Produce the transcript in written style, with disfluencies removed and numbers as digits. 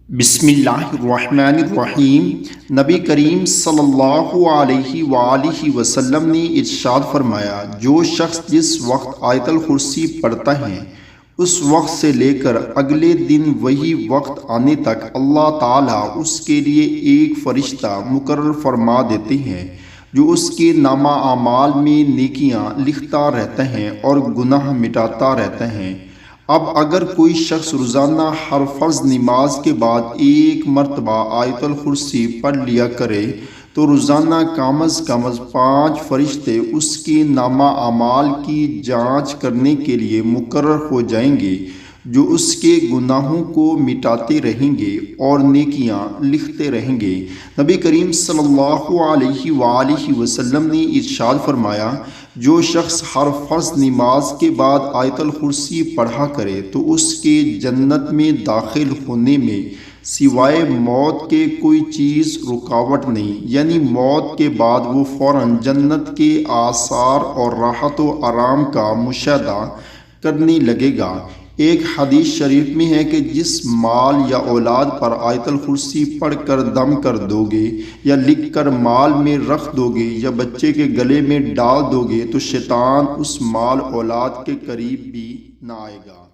بسم اللہ الرحمن الرحیم۔ نبی کریم صلی اللہ علیہ وآلہ وسلم نے ارشاد فرمایا، جو شخص جس وقت آیت الکرسی پڑھتا ہے اس وقت سے لے کر اگلے دن وہی وقت آنے تک اللہ تعالیٰ اس کے لیے ایک فرشتہ مقرر فرما دیتے ہیں جو اس کے نامہ اعمال میں نیکیاں لکھتا رہتا ہے اور گناہ مٹاتا رہتا ہے۔ اب اگر کوئی شخص روزانہ ہر فرض نماز کے بعد ایک مرتبہ آیت الکرسی پڑھ لیا کرے تو روزانہ کم از کم 5 فرشتے اس کے نامہ اعمال کی جانچ کرنے کے لیے مقرر ہو جائیں گے، جو اس کے گناہوں کو مٹاتے رہیں گے اور نیکیاں لکھتے رہیں گے۔ نبی کریم صلی اللہ علیہ وآلہ وسلم نے ارشاد فرمایا، جو شخص ہر فرض نماز کے بعد آیت الکرسی پڑھا کرے تو اس کے جنت میں داخل ہونے میں سوائے موت کے کوئی چیز رکاوٹ نہیں، یعنی موت کے بعد وہ فوراً جنت کے آثار اور راحت و آرام کا مشاہدہ کرنے لگے گا۔ ایک حدیث شریف میں ہے کہ جس مال یا اولاد پر آیت الکرسی پڑھ کر دم کر دو گے یا لکھ کر مال میں رکھ دو گے یا بچے کے گلے میں ڈال دو گے تو شیطان اس مال اولاد کے قریب بھی نہ آئے گا۔